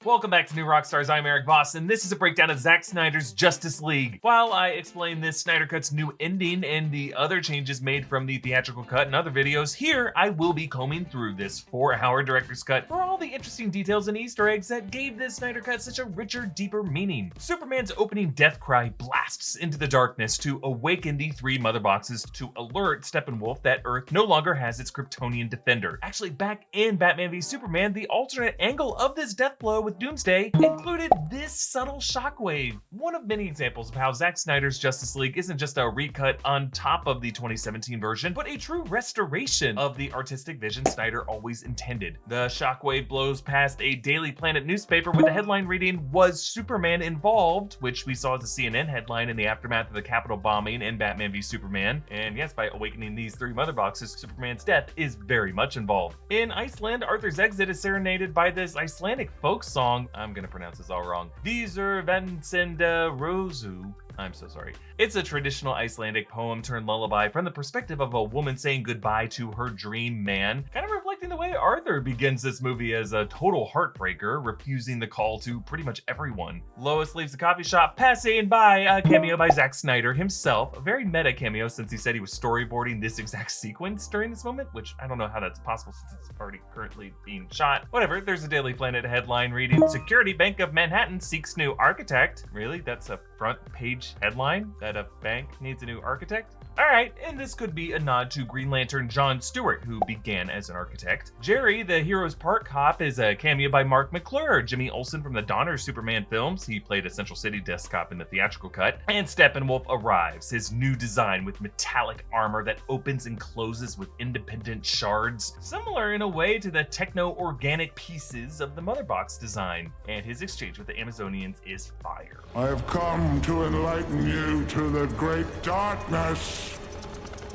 Welcome back to New Rockstars, I'm Erik Voss, and this is a breakdown of Zack Snyder's Justice League. While I explain this Snyder Cut's new ending and the other changes made from the theatrical cut and other videos, here I will be combing through this 4-hour director's cut for all the interesting details and Easter eggs that gave this Snyder Cut such a richer, deeper meaning. Superman's opening death cry blasts into the darkness to awaken the 3 mother boxes to alert Steppenwolf that Earth no longer has its Kryptonian defender. Actually, back in Batman v Superman, the alternate angle of this death blow with Doomsday included this subtle shockwave. One of many examples of how Zack Snyder's Justice League isn't just a recut on top of the 2017 version, but a true restoration of the artistic vision Snyder always intended. The shockwave blows past a Daily Planet newspaper with the headline reading, "Was Superman involved?" which we saw as a CNN headline in the aftermath of the Capitol bombing in Batman v Superman. And yes, by awakening these 3 mother boxes, Superman's death is very much involved. In Iceland, Arthur's exit is serenaded by this Icelandic folk song. I'm gonna pronounce this all wrong. Vísur Vansenda Rosu. I'm so sorry. It's a traditional Icelandic poem turned lullaby from the perspective of a woman saying goodbye to her dream man, kind of reflecting the way Arthur begins this movie as a total heartbreaker, refusing the call to pretty much everyone. Lois leaves the coffee shop, passing by a cameo by Zack Snyder himself, a very meta cameo since he said he was storyboarding this exact sequence during this moment, which I don't know how that's possible since it's already currently being shot. Whatever, there's a Daily Planet headline reading, "Security Bank of Manhattan seeks new architect." Really? That's a front page headline that a bank needs a new architect? Alright, and this could be a nod to Green Lantern John Stewart, who began as an architect. Jerry, the Heroes Park cop, is a cameo by Mark McClure, Jimmy Olsen from the Donner Superman films. He played a Central City desk cop in the theatrical cut. And Steppenwolf arrives, his new design with metallic armor that opens and closes with independent shards, similar in a way to the techno-organic pieces of the Mother Box design. And his exchange with the Amazonians is fire. I have come to enlighten you to the great darkness.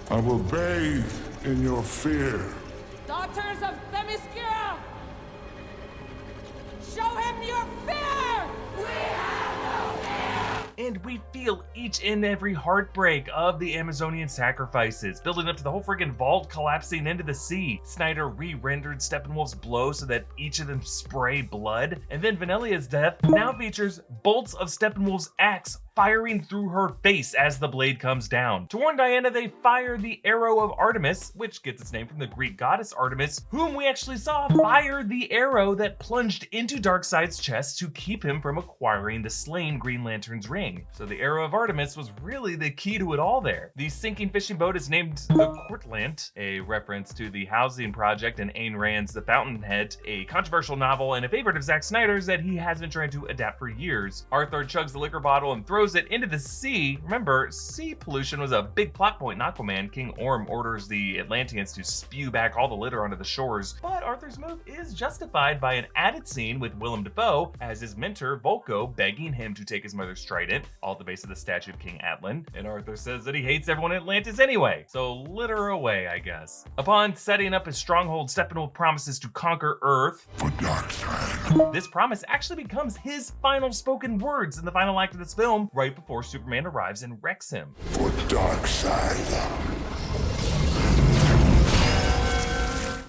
I will bathe in your fear. Daughters of Themyscira! Show him your fear! We have no fear! And we feel each and every heartbreak of the Amazonian sacrifices, building up to the whole friggin' vault collapsing into the sea. Snyder re-rendered Steppenwolf's blow so that each of them spray blood. And then Vanellia's death now features bolts of Steppenwolf's axe firing through her face as the blade comes down. To warn Diana, they fire the arrow of Artemis, which gets its name from the Greek goddess Artemis, whom we actually saw fire the arrow that plunged into Darkseid's chest to keep him from acquiring the slain Green Lantern's ring. So the arrow of Artemis was really the key to it all there. The sinking fishing boat is named the Courtlant, a reference to the housing project in Ayn Rand's The Fountainhead, a controversial novel and a favorite of Zack Snyder's that he has been trying to adapt for years. Arthur chugs the liquor bottle and throws it into the sea. Remember, sea pollution was a big plot point in Aquaman. King Orm orders the Atlanteans to spew back all the litter onto the shores, but Arthur's move is justified by an added scene with Willem Dafoe as his mentor Volko begging him to take his mother's trident, all at the base of the statue of King Atlan, and Arthur says that he hates everyone in Atlantis anyway, so litter away, I guess. Upon setting up his stronghold, Steppenwolf promises to conquer Earth For Darkseid. This promise actually becomes his final spoken words in the final act of this film, right before Superman arrives and wrecks him. For Darkseid.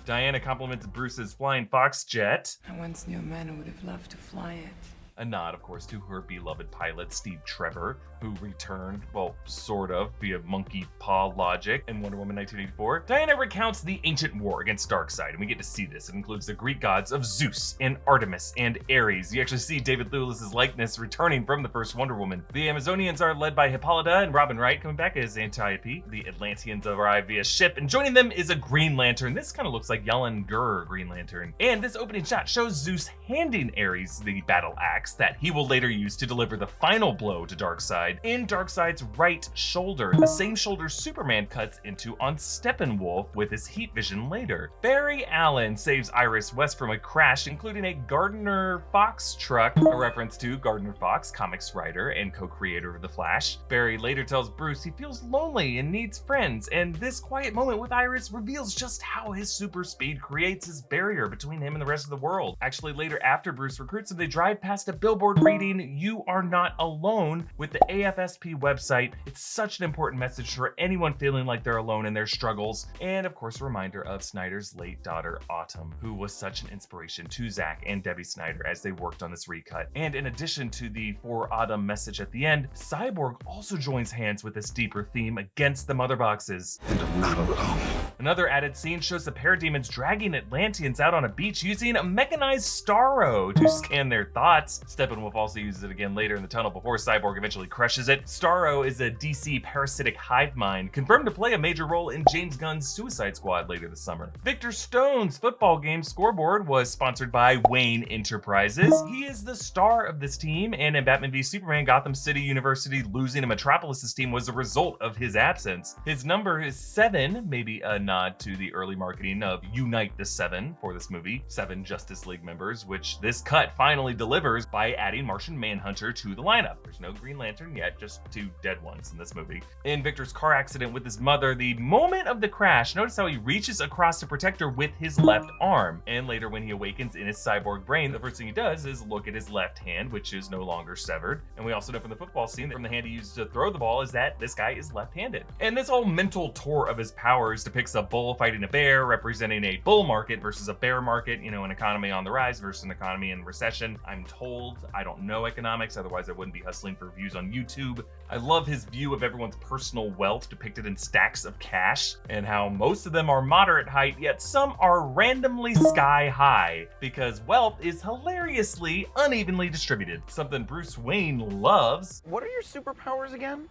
Diana compliments Bruce's flying fox jet. I once knew a man who would have loved to fly it. A nod, of course, to her beloved pilot, Steve Trevor, who returned, well, sort of, via monkey paw logic in Wonder Woman 1984. Diana recounts the ancient war against Darkseid, and we get to see this. It includes the Greek gods of Zeus and Artemis and Ares. You actually see David Thewlis's likeness returning from the first Wonder Woman. The Amazonians are led by Hippolyta and Robin Wright coming back as Antiope. The Atlanteans arrive via ship, and joining them is a Green Lantern. This kind of looks like Yellen Gur Green Lantern. And this opening shot shows Zeus handing Ares the battle axe that he will later use to deliver the final blow to Darkseid in Darkseid's right shoulder, the same shoulder Superman cuts into on Steppenwolf with his heat vision later. Barry Allen saves Iris West from a crash, including a Gardner Fox truck, a reference to Gardner Fox, comics writer and co-creator of The Flash. Barry later tells Bruce he feels lonely and needs friends, and this quiet moment with Iris reveals just how his super speed creates his barrier between him and the rest of the world. Actually, later after Bruce recruits him, they drive past a a billboard reading, "You are not alone," with the AFSP website. It's such an important message for anyone feeling like they're alone in their struggles. And of course, a reminder of Snyder's late daughter, Autumn, who was such an inspiration to Zack and Debbie Snyder as they worked on this recut. And in addition to the "For Autumn" message at the end, Cyborg also joins hands with this deeper theme against the mother boxes. And I'm not alone. Another added scene shows the parademons dragging Atlanteans out on a beach using a mechanized Starro to scan their thoughts. Steppenwolf also uses it again later in the tunnel before Cyborg eventually crushes it. Starro is a DC parasitic hive mind, confirmed to play a major role in James Gunn's Suicide Squad later this summer. Victor Stone's football game scoreboard was sponsored by Wayne Enterprises. He is the star of this team, and in Batman v Superman, Gotham City University losing to Metropolis's team was a result of his absence. His number is 7, maybe a nod to the early marketing of Unite the Seven for this movie, 7 Justice League members, which this cut finally delivers by adding Martian Manhunter to the lineup. There's no Green Lantern yet, just 2 dead ones in this movie. In Victor's car accident with his mother, the moment of the crash, notice how he reaches across to protect her with his left arm. And later when he awakens in his cyborg brain, the first thing he does is look at his left hand, which is no longer severed. And we also know from the football scene that from the hand he used to throw the ball is that this guy is left-handed. And this whole mental tour of his powers depicts a bull fighting a bear, representing a bull market versus a bear market, an economy on the rise versus an economy in recession. I'm told, I don't know economics, otherwise I wouldn't be hustling for views on YouTube. I love his view of everyone's personal wealth depicted in stacks of cash, and how most of them are moderate height, yet some are randomly sky high, because wealth is hilariously unevenly distributed. Something Bruce Wayne loves. What are your superpowers again?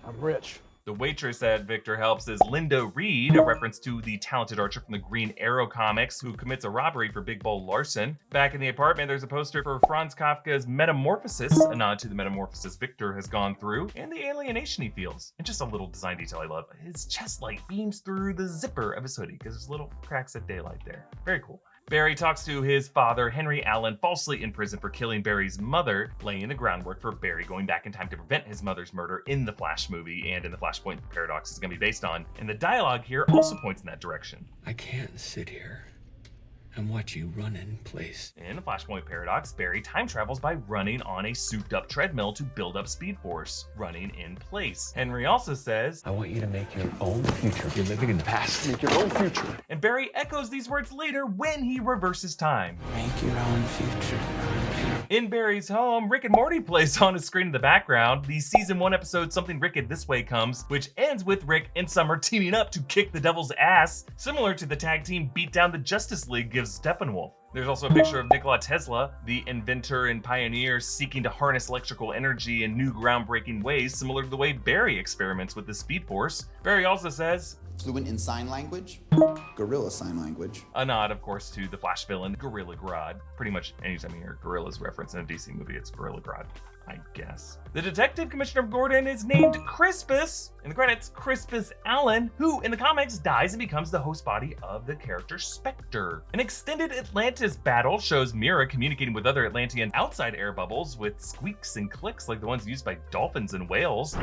I'm rich. The waitress that Victor helps is Linda Reed, a reference to the talented archer from the Green Arrow comics who commits a robbery for Big Bull Larson. Back in the apartment, there's a poster for Franz Kafka's Metamorphosis, a nod to the metamorphosis Victor has gone through, and the alienation he feels. And just a little design detail I love. His chest light beams through the zipper of his hoodie because there's little cracks of daylight there. Very cool. Barry talks to his father, Henry Allen, falsely in prison for killing Barry's mother, laying the groundwork for Barry going back in time to prevent his mother's murder in the Flash movie and in the Flashpoint paradox is going to be based on. And the dialogue here also points in that direction. I can't sit here and watch you run in place. In the Flashpoint paradox, Barry time travels by running on a souped-up treadmill to build up Speed Force, running in place. Henry also says, I want you to make your own future. You're living in the past. Make your own future. And Barry echoes these words later when he reverses time. Make your own future. In Barry's home, Rick and Morty plays on a screen in the background. The season 1 episode Something Wicked This Way Comes, which ends with Rick and Summer teaming up to kick the devil's ass, similar to the tag team beat down the Justice League gives Steppenwolf. There's also a picture of Nikola Tesla, the inventor and pioneer seeking to harness electrical energy in new groundbreaking ways, similar to the way Barry experiments with the Speed Force. Barry also says, fluent in sign language, gorilla sign language. A nod, of course, to the Flash villain, Gorilla Grodd. Pretty much anytime you hear Gorilla's reference in a DC movie, it's Gorilla Grodd, I guess. The Detective Commissioner of Gordon is named Crispus. In the credits, Crispus Allen, who in the comics dies and becomes the host body of the character Spectre. An extended Atlantis battle shows Mira communicating with other Atlantean outside air bubbles with squeaks and clicks like the ones used by dolphins and whales.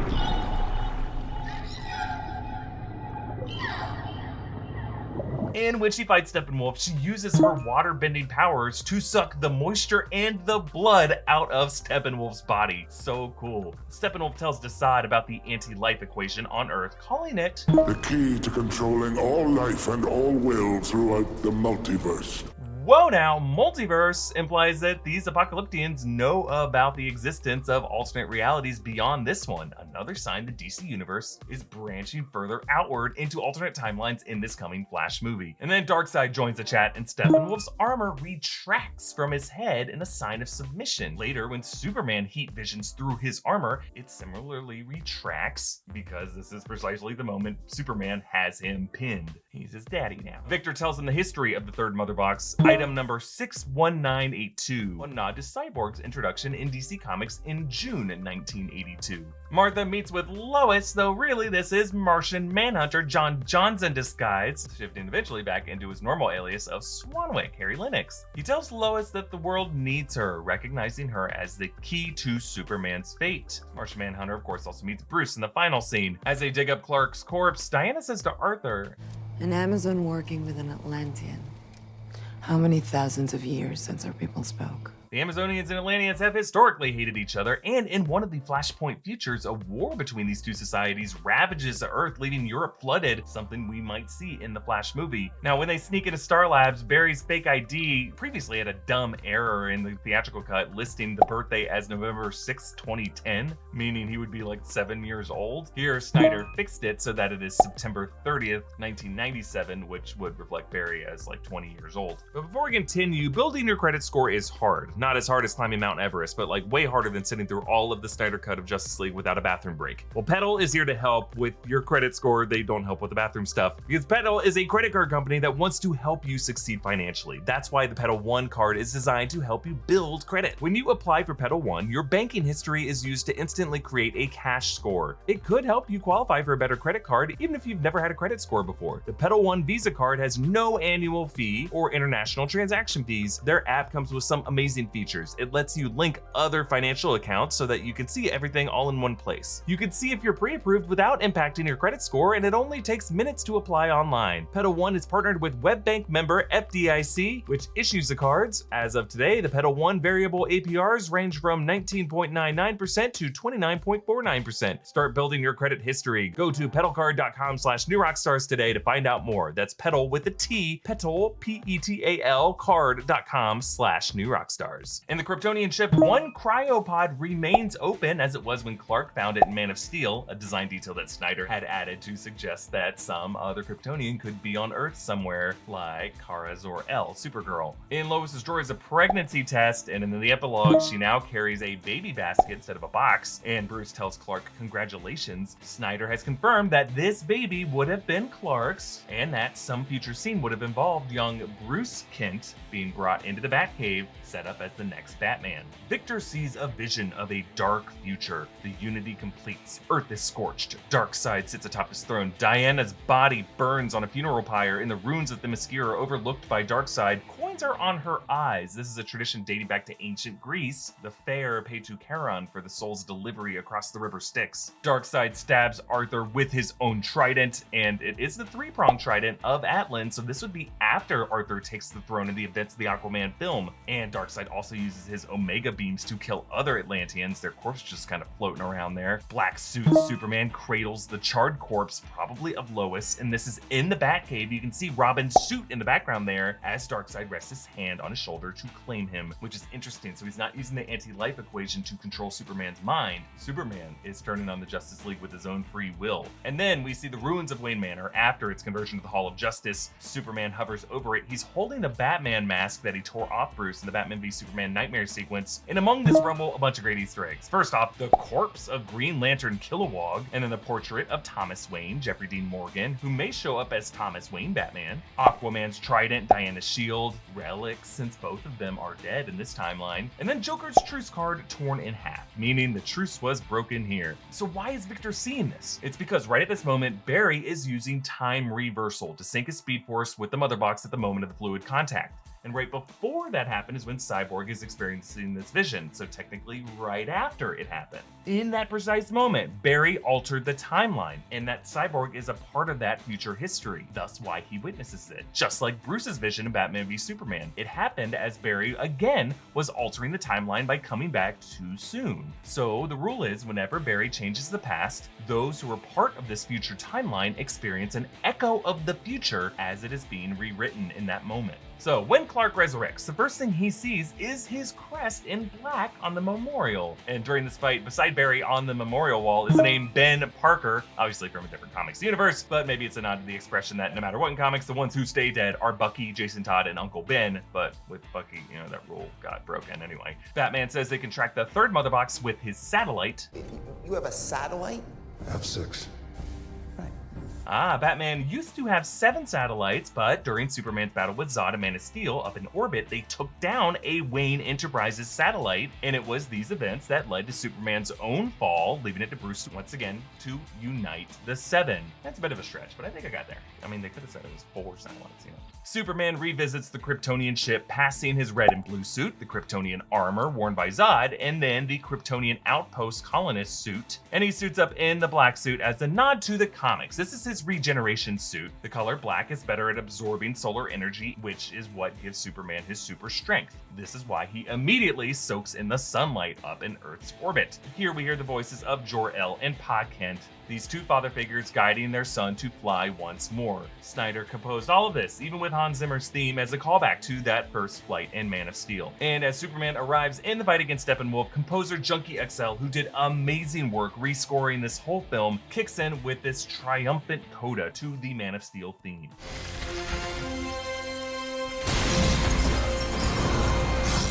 In which she fights Steppenwolf, she uses her water-bending powers to suck the moisture and the blood out of Steppenwolf's body. So cool. Steppenwolf tells Darkseid about the anti-life equation on Earth, calling it The key to controlling all life and all will throughout the multiverse. Whoa now, multiverse implies that these apocalyptians know about the existence of alternate realities beyond this one. Another sign the DC universe is branching further outward into alternate timelines in this coming Flash movie. And then Darkseid joins the chat and Steppenwolf's armor retracts from his head in a sign of submission. Later, when Superman heat visions through his armor, it similarly retracts because this is precisely the moment Superman has him pinned. He's his daddy now. Victor tells him the history of the third mother box, item number 61982, a nod to Cyborg's introduction in DC Comics in June 1982. Martha meets with Lois, though really this is Martian Manhunter John John's in disguise, shifting eventually back into his normal alias of Swanwick, Harry Lennox. He tells Lois that the world needs her, recognizing her as the key to Superman's fate. Martian Manhunter, of course, also meets Bruce in the final scene. As they dig up Clark's corpse, Diana says to Arthur, An Amazon working with an Atlantean. How many thousands of years since our people spoke? The Amazonians and Atlanteans have historically hated each other, and in one of the Flashpoint futures, a war between these two societies ravages the Earth, leaving Europe flooded, something we might see in the Flash movie. Now, when they sneak into Star Labs, Barry's fake ID previously had a dumb error in the theatrical cut listing the birthday as November 6, 2010, meaning he would be like 7 years old. Here, Snyder fixed it so that it is September 30th, 1997, which would reflect Barry as like 20 years old. But before we continue, building your credit score is hard. Not as hard as climbing Mount Everest, but like way harder than sitting through all of the Snyder Cut of Justice League without a bathroom break. Well, Petal is here to help with your credit score. They don't help with the bathroom stuff because Petal is a credit card company that wants to help you succeed financially. That's why the Petal One card is designed to help you build credit. When you apply for Petal One, your banking history is used to instantly create a cash score. It could help you qualify for a better credit card even if you've never had a credit score before. The Petal One Visa card has no annual fee or international transaction fees. Their app comes with some amazing features. It lets you link other financial accounts so that you can see everything all in one place. You can see if you're pre-approved without impacting your credit score, and it only takes minutes to apply online. Petal One is partnered with WebBank member FDIC, which issues the cards. As of today, the Petal One variable APRs range from 19.99% to 29.49%. Start building your credit history. Go to petalcard.com/newrockstars today to find out more. That's Petal with a T, Petal, P-E-T-A-L, card.com/newrockstars. In the Kryptonian ship, one cryopod remains open as it was when Clark found it in Man of Steel, a design detail that Snyder had added to suggest that some other Kryptonian could be on Earth somewhere, like Kara Zor-El, Supergirl. In Lois's drawer is a pregnancy test, and in the epilogue, she now carries a baby basket instead of a box, and Bruce tells Clark, congratulations. Snyder has confirmed that this baby would have been Clark's, and that some future scene would have involved young Bruce Kent being brought into the Batcave, set up as the next Batman. Victor sees a vision of a dark future. The Unity completes. Earth is scorched. Darkseid sits atop his throne. Diana's body burns on a funeral pyre in the ruins of Themyscira overlooked by Darkseid. Coins are on her eyes. This is a tradition dating back to ancient Greece. The fair pay to Carrión for the soul's delivery across the river Styx. Darkseid stabs Arthur with his own trident, and it is the three-pronged trident of Atlan, so this would be after Arthur takes the throne in the events of the Aquaman film. And Darkseid also uses his Omega beams to kill other Atlanteans. Their corpse just kind of floating around there. Black suit Superman cradles the charred corpse, probably of Lois, and this is in the Batcave. You can see Robin's suit in the background there as Darkseid rests his hand on his shoulder to claim him, which is interesting. So he's not using the anti-life equation to control Superman's mind. Superman is turning on the Justice League with his own free will. And then we see the ruins of Wayne Manor after its conversion to the Hall of Justice. Superman hovers over it. He's holding the Batman mask that he tore off Bruce in the Batman v Superman nightmare sequence. And among this rumble, a bunch of great Easter eggs. First off, the corpse of Green Lantern Kilowog, and then the portrait of Thomas Wayne, Jeffrey Dean Morgan, who may show up as Thomas Wayne Batman, Aquaman's trident, Diana's shield, relics, since both of them are dead in this timeline, and then Joker's truce card torn in half, meaning the truce was broken here. So why is Victor seeing this? It's because right at this moment, Barry is using time reversal to sync his Speed Force with the Mother Box at the moment of the fluid contact. And right before that happened is when Cyborg is experiencing this vision, so technically right after it happened. In that precise moment, Barry altered the timeline, and that Cyborg is a part of that future history, thus why he witnesses it. Just like Bruce's vision in Batman v Superman. It happened as Barry, again, was altering the timeline by coming back too soon. So the rule is, whenever Barry changes the past, those who are part of this future timeline experience an echo of the future as it is being rewritten in that moment. So when Clark resurrects, the first thing he sees is his crest in black on the memorial. And during this fight, beside Barry on the memorial wall is the name Ben Parker, obviously from a different comics universe, but maybe it's a nod to the expression that no matter what in comics, the ones who stay dead are Bucky, Jason Todd, and Uncle Ben. But with Bucky, you know, that rule got broken anyway. Batman says they can track the third Mother Box with his satellite. You have a satellite? F6. Batman used to have 7 satellites, but during Superman's battle with Zod and Man of Steel up in orbit, they took down a Wayne Enterprises satellite, and it was these events that led to Superman's own fall, leaving it to Bruce once again to unite the 7. That's a bit of a stretch, but I think I got there. I mean, they could have said it was 4 satellites, you know. Superman revisits the Kryptonian ship, passing his red and blue suit, the Kryptonian armor worn by Zod, and then the Kryptonian outpost colonist suit, and he suits up in the black suit as a nod to the comics. This is his his regeneration suit. The color black is better at absorbing solar energy, which is what gives Superman his super strength. This is why he immediately soaks in the sunlight up in Earth's orbit. Here we hear the voices of Jor-El and Pa Kent, these two father figures guiding their son to fly once more. Snyder composed all of this, even with Hans Zimmer's theme, as a callback to that first flight in Man of Steel. And as Superman arrives in the fight against Steppenwolf, composer Junkie XL, who did amazing work rescoring this whole film, kicks in with this triumphant coda to the Man of Steel theme.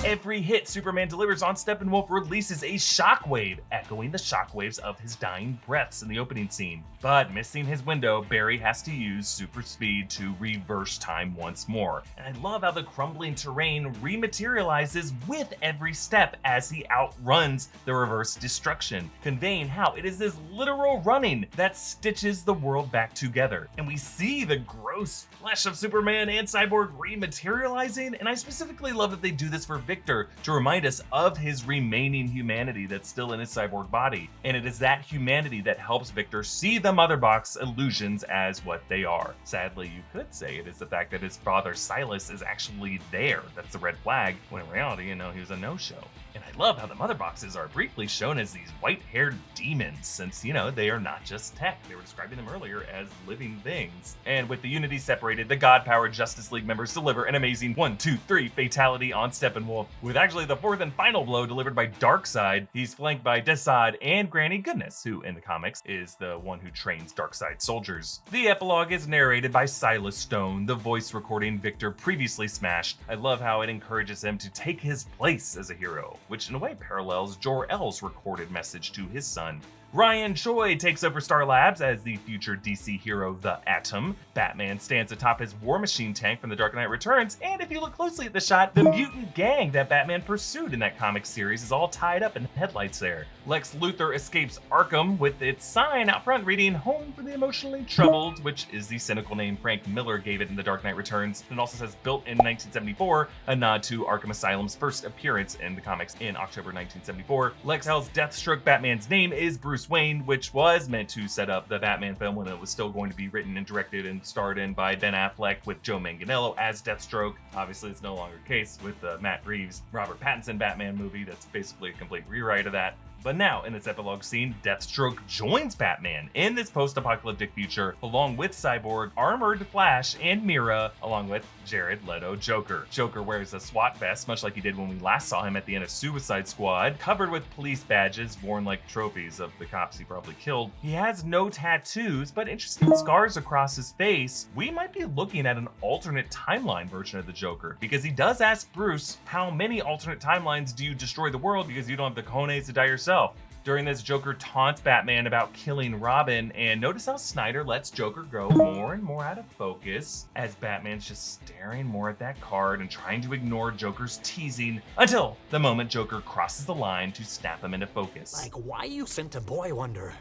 Every hit Superman delivers on Steppenwolf releases a shockwave, echoing the shockwaves of his dying breaths in the opening scene. But missing his window, Barry has to use super speed to reverse time once more. And I love how the crumbling terrain rematerializes with every step as he outruns the reverse destruction, conveying how it is this literal running that stitches the world back together. And we see the gross flesh of Superman and Cyborg rematerializing, and I specifically love that they do this for Victor to remind us of his remaining humanity that's still in his cyborg body. And it is that humanity that helps Victor see the Mother Box illusions as what they are. Sadly, you could say it is the fact that his father Silas is actually there. That's the red flag, when in reality, he was a no-show. And I love how the Mother Boxes are briefly shown as these white-haired demons, since, they are not just tech. They were describing them earlier as living things. And with the Unity separated, the God-powered Justice League members deliver an amazing 1-2-3 fatality on Steppenwolf, with actually the fourth and final blow delivered by Darkseid. He's flanked by Desaad and Granny Goodness, who in the comics is the one who trains Darkseid soldiers. The epilogue is narrated by Silas Stone, the voice recording Victor previously smashed. I love how it encourages him to take his place as a hero, which in a way parallels Jor-El's recorded message to his son. Ryan Choi takes over Star Labs as the future DC hero The Atom. Batman stands atop his War Machine tank from The Dark Knight Returns, and if you look closely at the shot, the mutant gang that Batman pursued in that comic series is all tied up in headlights there. Lex Luthor escapes Arkham with its sign out front reading "Home for the Emotionally Troubled," which is the cynical name Frank Miller gave it in The Dark Knight Returns. It also says built in 1974, a nod to Arkham Asylum's first appearance in the comics in October 1974. Lex tells Deathstroke Batman's name is Bruce Wayne, which was meant to set up the Batman film when it was still going to be written and directed and starred in by Ben Affleck with Joe Manganiello as Deathstroke. Obviously, it's no longer the case with the Matt Reeves, Robert Pattinson Batman movie. That's basically a complete rewrite of that. But now, in this epilogue scene, Deathstroke joins Batman in this post-apocalyptic future, along with Cyborg, Armored Flash, and Mira, along with Jared Leto Joker. Joker wears a SWAT vest, much like he did when we last saw him at the end of Suicide Squad, covered with police badges worn like trophies of the cops he probably killed. He has no tattoos, but interesting scars across his face. We might be looking at an alternate timeline version of the Joker, because he does ask Bruce, how many alternate timelines do you destroy the world because you don't have the cojones to die yourself? During this, Joker taunts Batman about killing Robin, and notice how Snyder lets Joker go more and more out of focus as Batman's just staring more at that card and trying to ignore Joker's teasing until the moment Joker crosses the line to snap him into focus. Like, why you sent a boy wonder?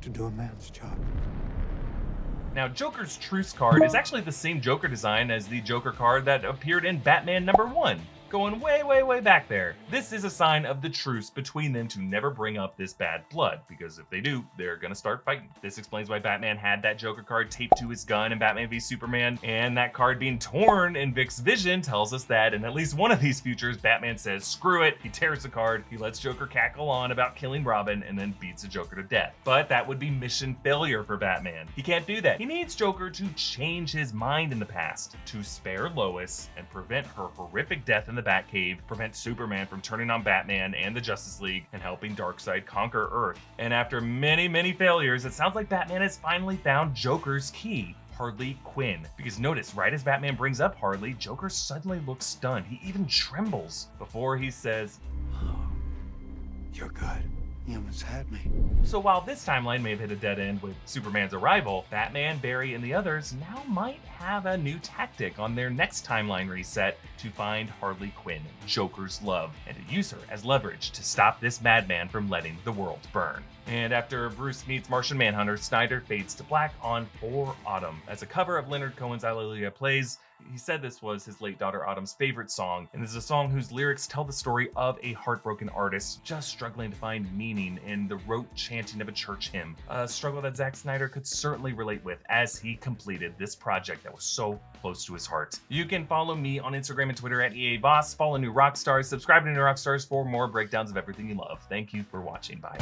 To do a man's job. Now, Joker's Truce card is actually the same Joker design as the Joker card that appeared in Batman #1. Going way, way, way back there. This is a sign of the truce between them to never bring up this bad blood, because if they do, they're gonna start fighting. This explains why Batman had that Joker card taped to his gun in Batman v Superman, and that card being torn in Vic's vision tells us that in at least one of these futures, Batman says, screw it, he tears the card, he lets Joker cackle on about killing Robin, and then beats the Joker to death. But that would be mission failure for Batman. He can't do that. He needs Joker to change his mind in the past, to spare Lois and prevent her horrific death in the Batcave, prevent Superman from turning on Batman and the Justice League, and helping Darkseid conquer Earth. And after many, many failures, it sounds like Batman has finally found Joker's key. Harley Quinn. Because notice, right as Batman brings up Harley, Joker suddenly looks stunned. He even trembles before he says, "Oh, you're good. You almost had me." So while this timeline may have hit a dead end with Superman's arrival, Batman, Barry, and the others now might have a new tactic on their next timeline reset to find Harley Quinn, Joker's love, and to use her as leverage to stop this madman from letting the world burn. And after Bruce meets Martian Manhunter, Snyder fades to black on For Autumn as a cover of Leonard Cohen's Alleluia plays. He said this was his late daughter Autumn's favorite song, and this is a song whose lyrics tell the story of a heartbroken artist just struggling to find meaning in the rote chanting of a church hymn, a struggle that Zack Snyder could certainly relate with as he completed this project that was so close to his heart. You can follow me on Instagram and Twitter at EA Voss, follow New Rockstars, subscribe to New Rockstars for more breakdowns of everything you love. Thank you for watching. Bye.